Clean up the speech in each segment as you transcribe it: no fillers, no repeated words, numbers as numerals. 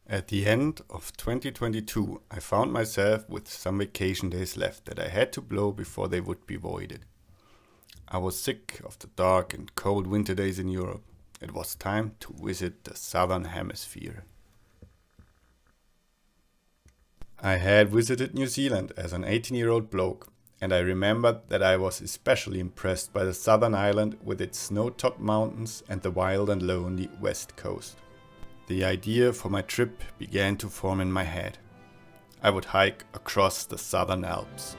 At the end of 2022, I found myself with some vacation days left that I had to blow before they would be voided. I was sick of the dark and cold winter days in Europe. It was time to visit the southern hemisphere. I had visited New Zealand as an 18-year-old bloke, and I remembered that I was especially impressed by the southern island with its snow-topped mountains and the wild and lonely west coast. The idea for my trip began to form in my head. I would hike across the Southern Alps.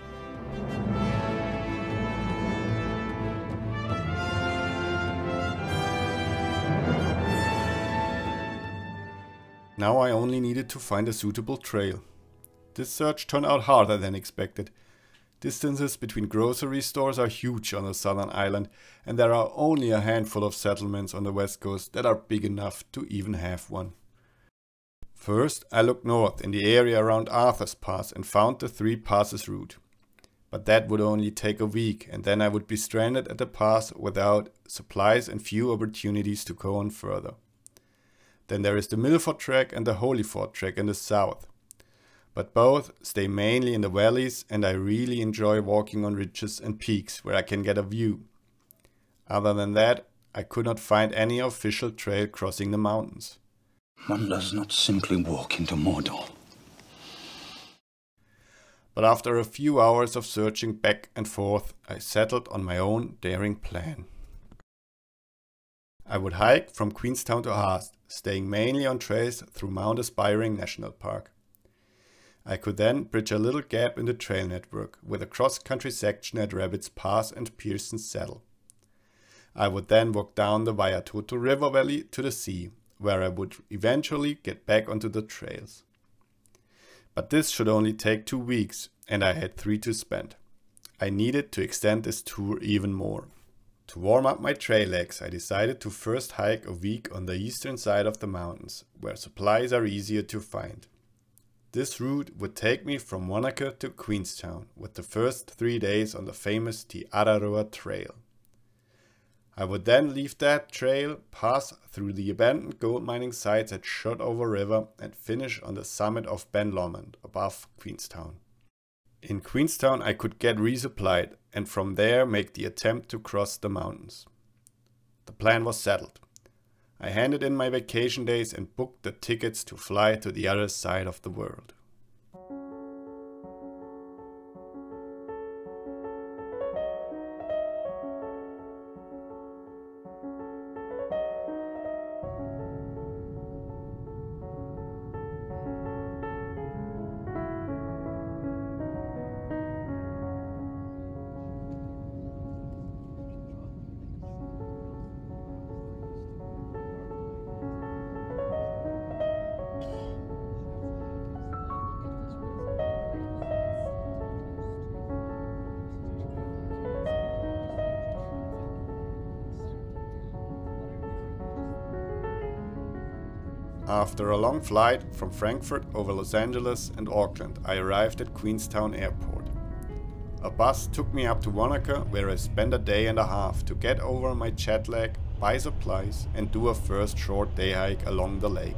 Now I only needed to find a suitable trail. This search turned out harder than expected. Distances between grocery stores are huge on the southern island, and there are only a handful of settlements on the west coast that are big enough to even have one. First, I looked north in the area around Arthur's Pass and found the Three Passes route. But that would only take a week, and then I would be stranded at the pass without supplies and few opportunities to go on further. Then there is the Milford Track and the Holyford Track in the south. But both stay mainly in the valleys, and I really enjoy walking on ridges and peaks where I can get a view. Other than that, I could not find any official trail crossing the mountains. One does not simply walk into Mordor. But after a few hours of searching back and forth, I settled on my own daring plan. I would hike from Queenstown to Haast, staying mainly on trails through Mount Aspiring National Park. I could then bridge a little gap in the trail network with a cross-country section at Rabbits Pass and Pearson's Saddle. I would then walk down the Waiatoto River Valley to the sea, where I would eventually get back onto the trails. But this should only take 2 weeks, and I had 3 to spend. I needed to extend this tour even more. To warm up my trail legs, I decided to first hike a week on the eastern side of the mountains, where supplies are easier to find. This route would take me from Wanaka to Queenstown, with the first 3 days on the famous Te Araroa Trail. I would then leave that trail, pass through the abandoned gold mining sites at Shotover River, and finish on the summit of Ben Lomond above Queenstown. In Queenstown I could get resupplied, and from there make the attempt to cross the mountains. The plan was settled. I handed in my vacation days and booked the tickets to fly to the other side of the world. After a long flight from Frankfurt over Los Angeles and Auckland, I arrived at Queenstown Airport. A bus took me up to Wanaka, where I spent a day and a half to get over my jet lag, buy supplies, and do a first short day hike along the lake.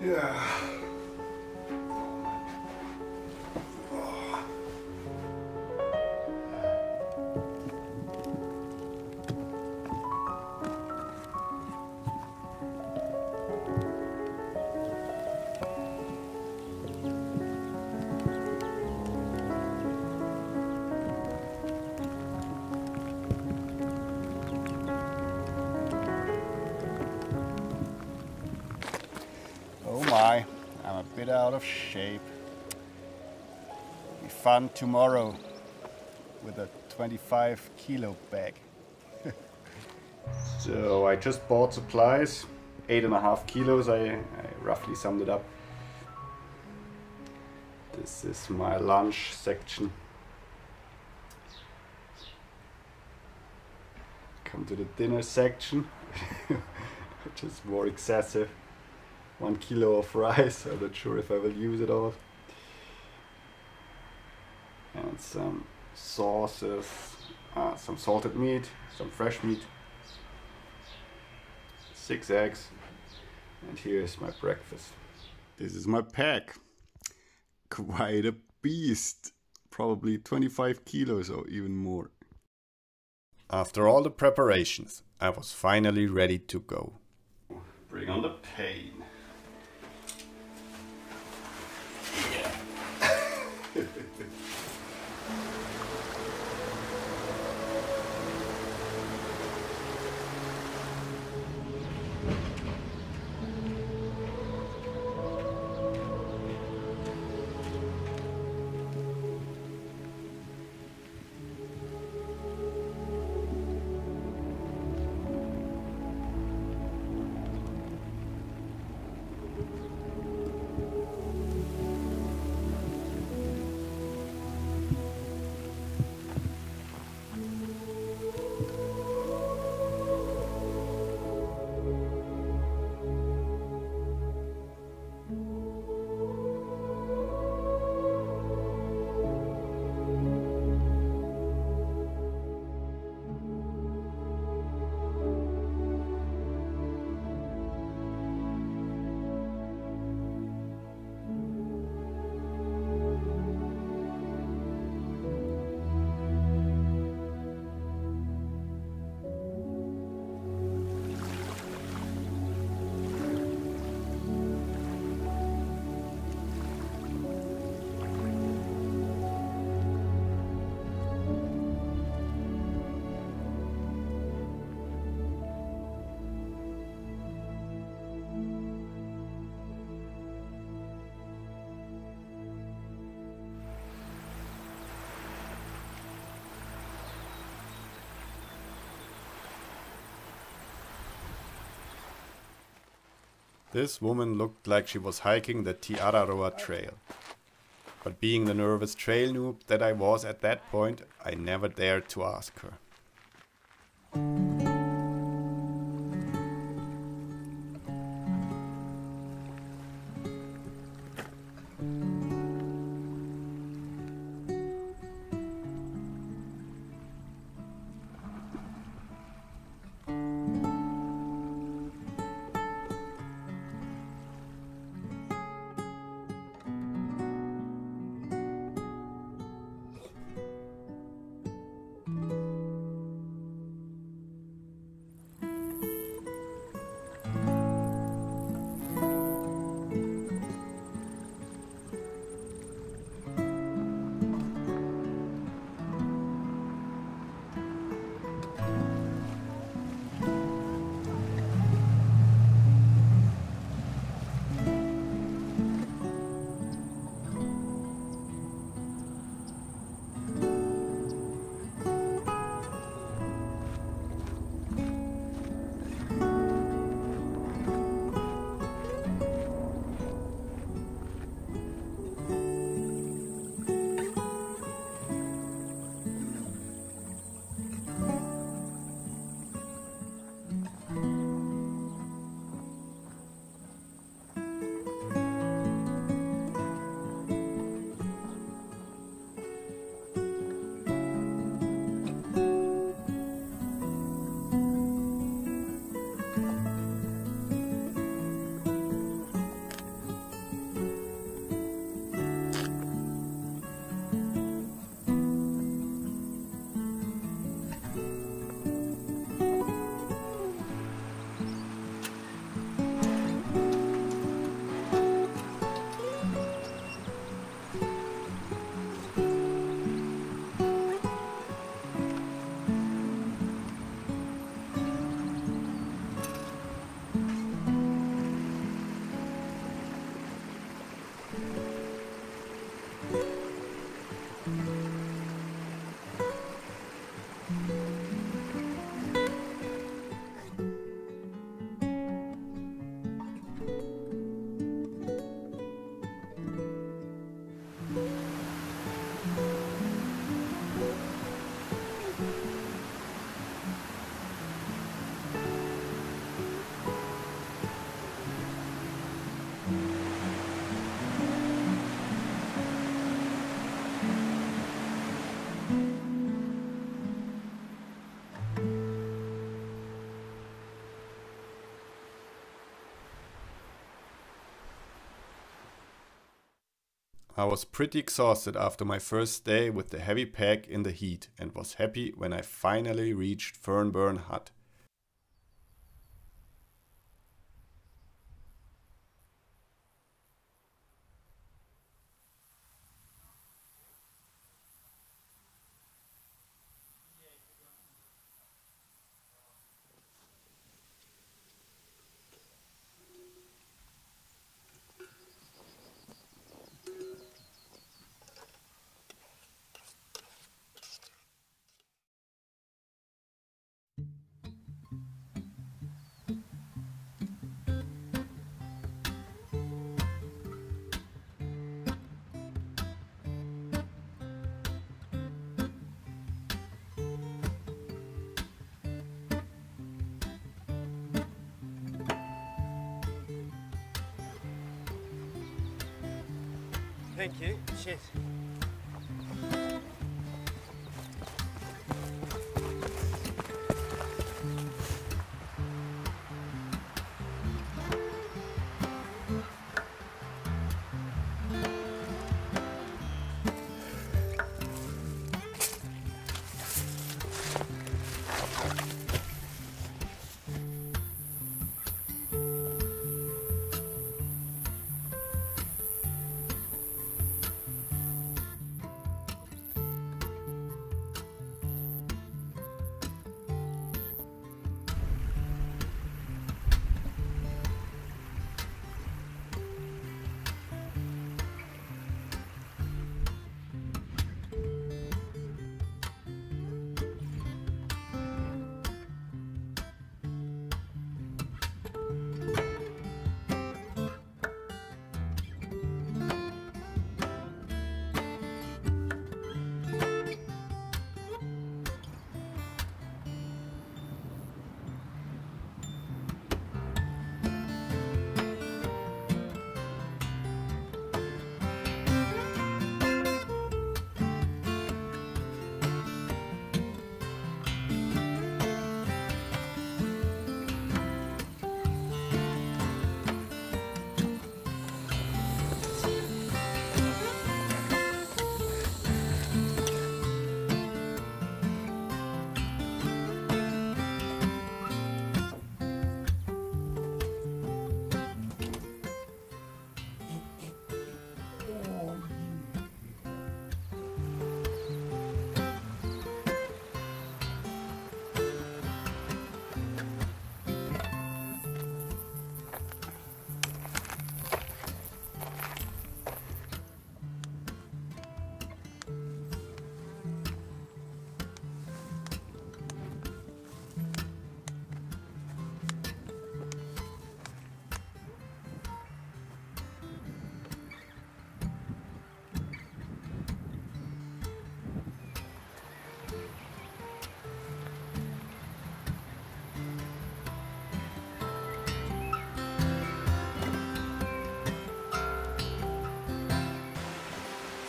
Yeah. Oh my, I'm a bit out of shape. Be fun tomorrow with a 25 kilo bag. So I just bought supplies, 8.5 kilos, I roughly summed it up. This is my lunch section. Come to the dinner section. which is more excessive. 1 kilo of rice, I'm not sure if I will use it all. And some sauces, some salted meat, some fresh meat, 6 eggs, and here's my breakfast. This is my pack. Quite a beast, probably 25 kilos or even more. After all the preparations, I was finally ready to go. Bring on the pain. This woman looked like she was hiking the Te Araroa Trail. But being the nervous trail noob that I was at that point, I never dared to ask her. I was pretty exhausted after my first day with the heavy pack in the heat and was happy when I finally reached Fernburn Hut. Thank you. Cheers.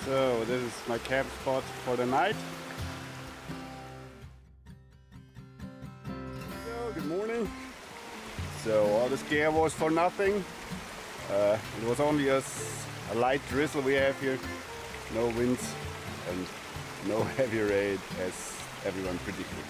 So this is my camp spot for the night. So good morning. So all this gear was for nothing. It was only a light drizzle we have here. No winds and no heavy rain as everyone predicted.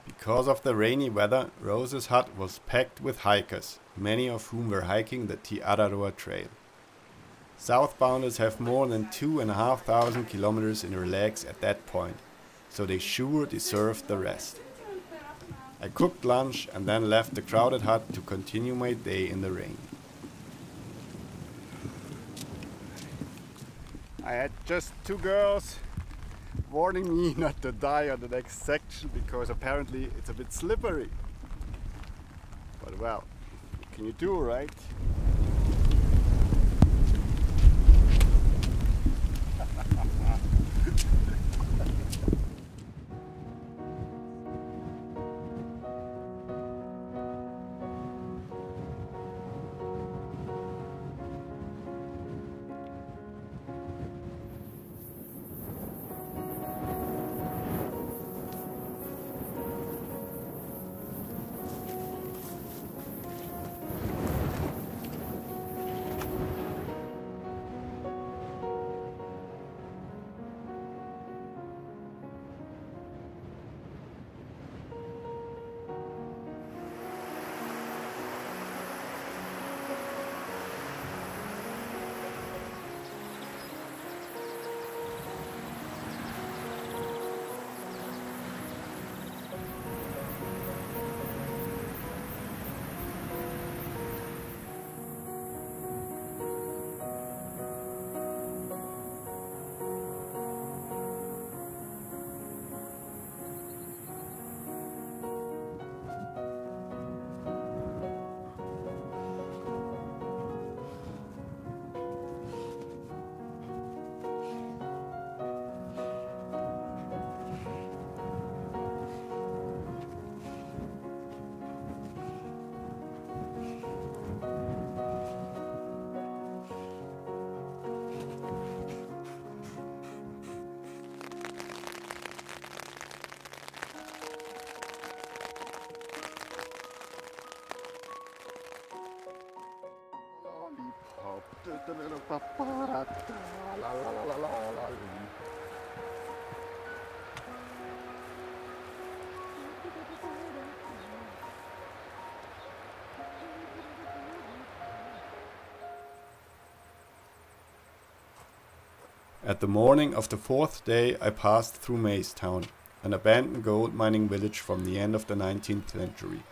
Because of the rainy weather, Rose's hut was packed with hikers, many of whom were hiking the Te Araroa Trail. Southbounders have more than 2,500 kilometers in their legs at that point, so they sure deserved the rest. I cooked lunch and then left the crowded hut to continue my day in the rain. I had just 2 girls warning me not to die on the next section because apparently it's a bit slippery. But well, what can you do, right? At the morning of the 4th day I passed through Maystown, an abandoned gold mining village from the end of the 19th century.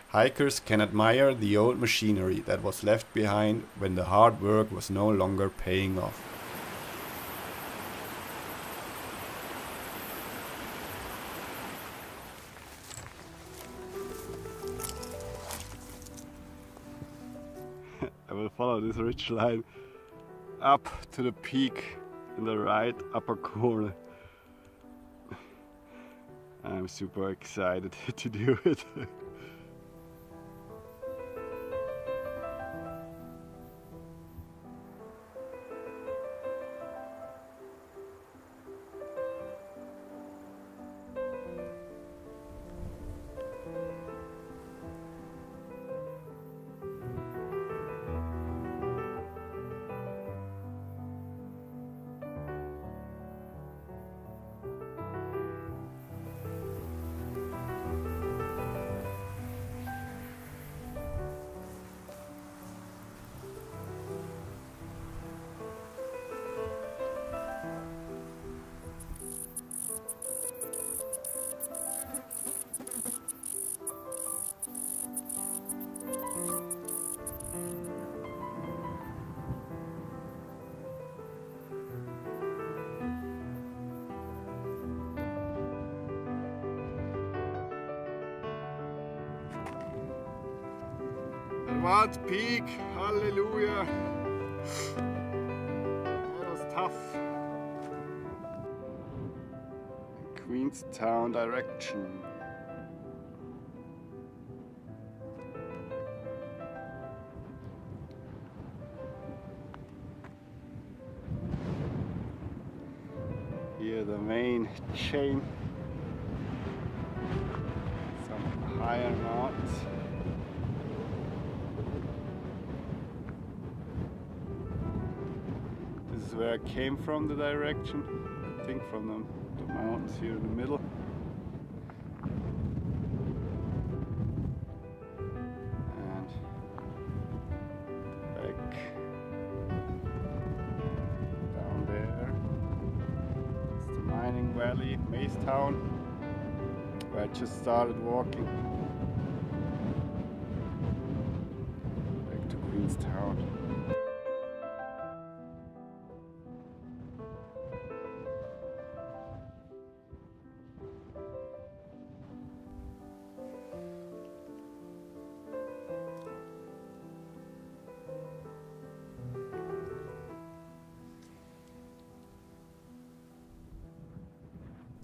Hikers can admire the old machinery that was left behind when the hard work was no longer paying off. I will follow this ridge line up to the peak in the right upper corner. I'm super excited to do it. Advanced peak, hallelujah. That was tough. Queenstown direction. Here the main chain. Some higher knots. This is where I came from, the direction. I think from the mountains here in the middle. And back down there. It's the mining valley, Maystown, where I just started walking. Back to Queenstown.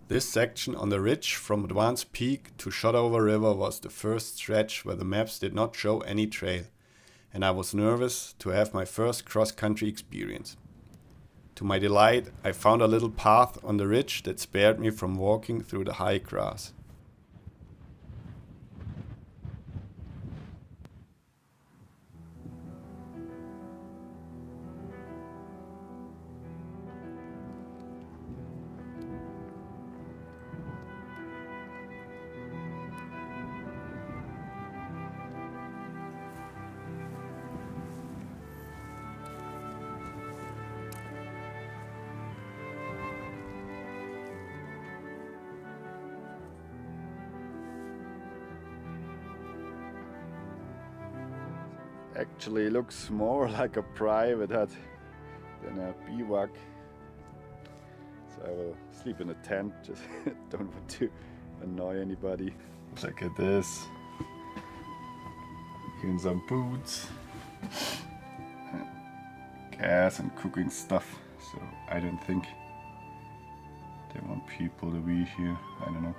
This section on the ridge from Advance Peak to Shotover River was the first stretch where the maps did not show any trail, and I was nervous to have my first cross-country experience. To my delight, I found a little path on the ridge that spared me from walking through the high grass. Actually looks more like a private hut than a bivouac. So I will sleep in a tent, just don't want to annoy anybody. Look at this. Even some boots. Gas and cooking stuff. So I don't think they want people to be here. I don't know.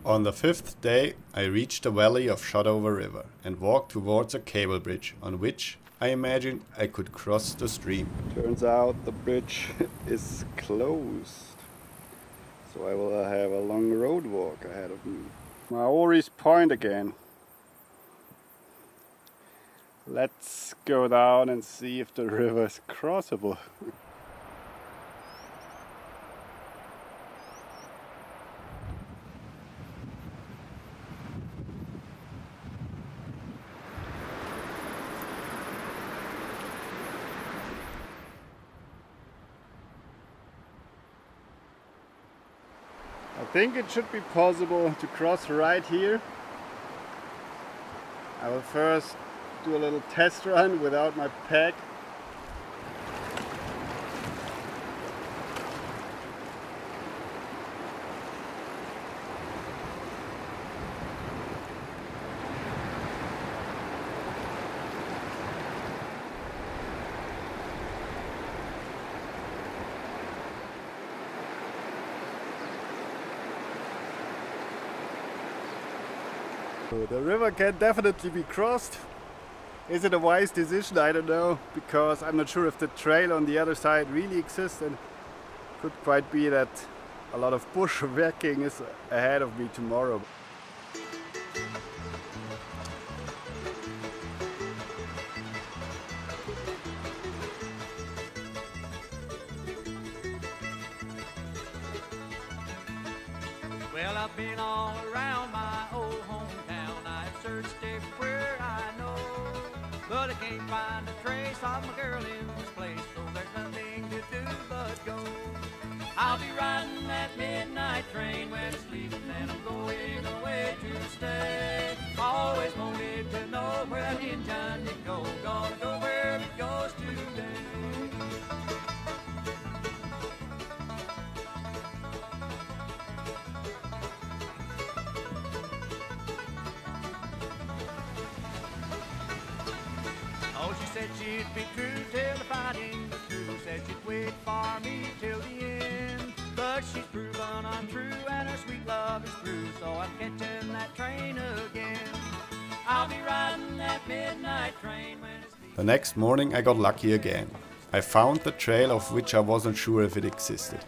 On the fifth day, I reached the valley of Shotover River and walked towards a cable bridge on which I imagined I could cross the stream. Turns out the bridge is closed, so I will have a long road walk ahead of me. Maori's Point again. Let's go down and see if the river is crossable. I think it should be possible to cross right here. I will first do a little test run without my pack. The river can definitely be crossed. Is it a wise decision? I don't know, because I'm not sure if the trail on the other side really exists, and could quite be that a lot of bushwhacking is ahead of me tomorrow. Well, I've been all around my old hometown. I've searched everywhere I know, but I can't find a trace of my girl in this place. So there's nothing to do but go. I'll be riding that midnight train when it's leaving, and I'm going away to stay. Always wanted to know where that engine did go. Gonna go where it goes today. Oh, she said she'd be true till the fighting was through. Said she'd wait for me till the end. But she's proven untrue and her sweet love is through. So I'm catching that train again. I'll be riding that midnight train when it's The next morning I got lucky again. I found the trail of which I wasn't sure if it existed.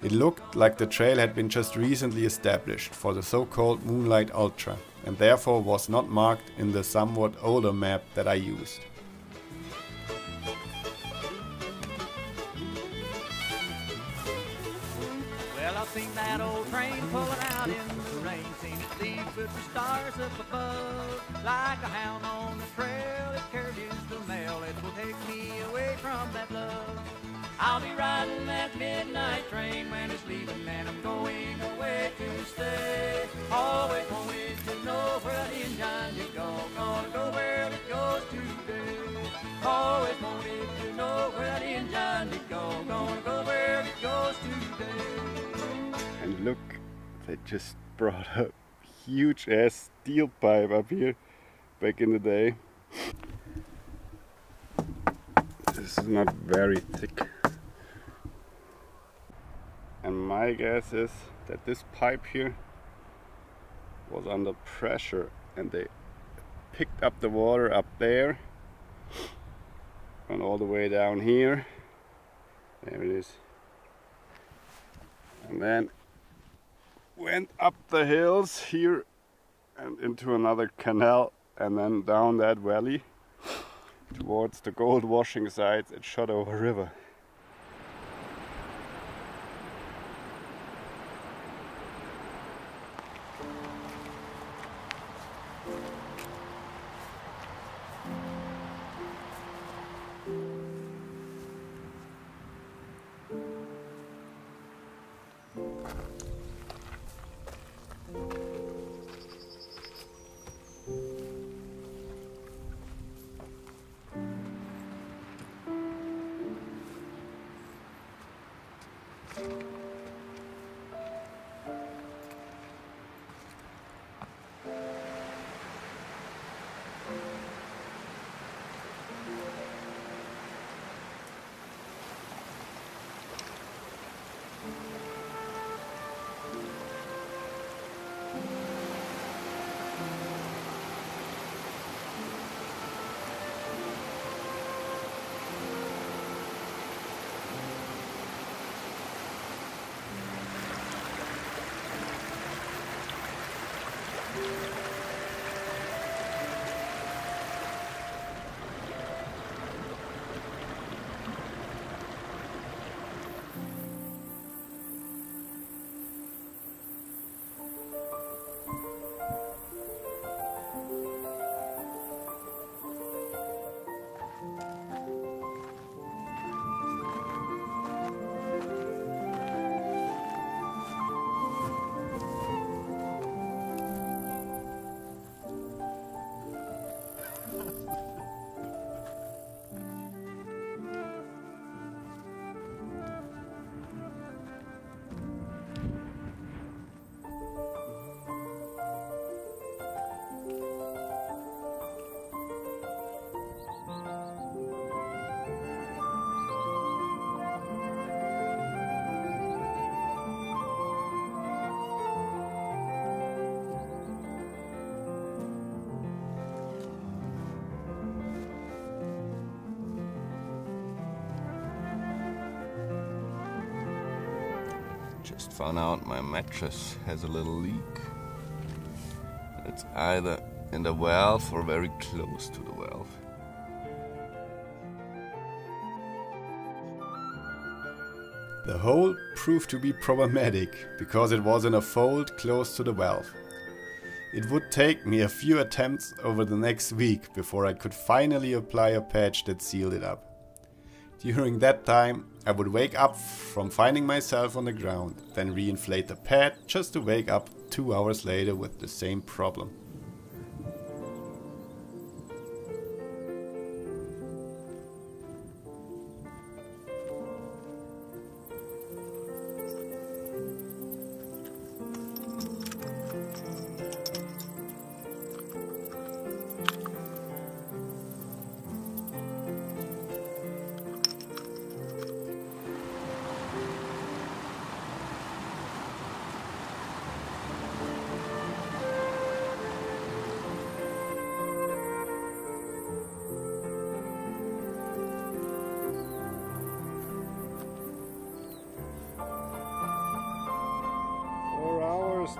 It looked like the trail had been just recently established for the so-called Moonlight Ultra, and therefore was not marked in the somewhat older map that I used. Well, I've seen that old train pulling out in the rain. Seen it leave with the stars up above. Like a hound on the trail, it carries the mail. It will take me away from that love. I'll be riding that midnight train when it's leaving, and I'm going away to stay. Always wanted to know where that engine did go. Gonna go where it goes today. Always wanted to know where that engine did go. Gonna go where it goes today. And look, they just brought a huge ass steel pipe up here back in the day. This is not very thick. And my guess is that this pipe here was under pressure and they picked up the water up there and all the way down here. There it is. And then went up the hills here and into another canal, and then down that valley towards the gold washing sites at Shotover River. Just found out my mattress has a little leak. It's either in the valve or very close to the valve. The hole proved to be problematic because it was in a fold close to the valve. It would take me a few attempts over the next week before I could finally apply a patch that sealed it up. During that time, I would wake up from finding myself on the ground, then reinflate the pad just to wake up 2 hours later with the same problem.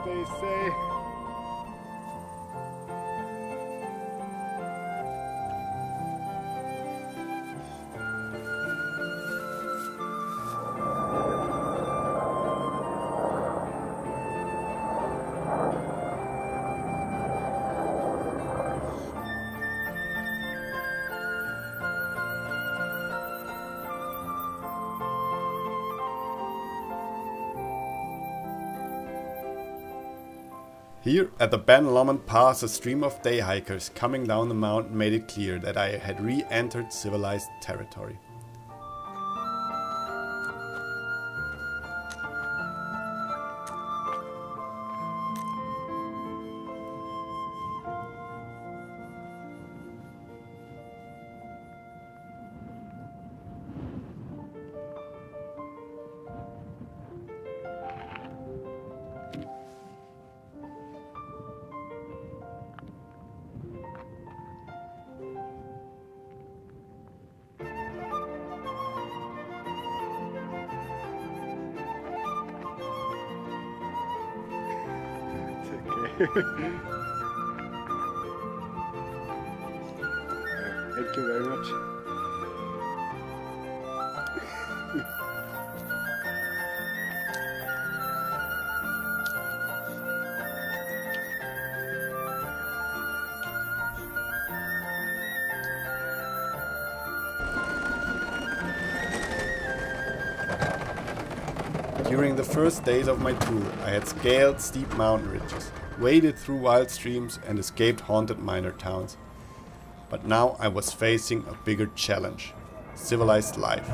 They say. Here at the Ben Lomond Pass, a stream of day hikers coming down the mountain made it clear that I had re-entered civilized territory. Thank you very much. During the first days of my tour, I had scaled steep mountain ridges, waded through wild streams and escaped haunted miner towns. But now I was facing a bigger challenge: civilized life.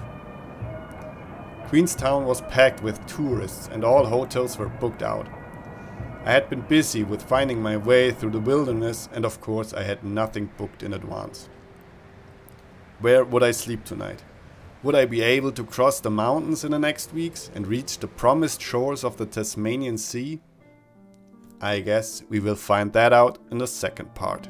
Queenstown was packed with tourists and all hotels were booked out. I had been busy with finding my way through the wilderness, and of course I had nothing booked in advance. Where would I sleep tonight? Would I be able to cross the mountains in the next weeks and reach the promised shores of the Tasmanian Sea? I guess we will find that out in the second part.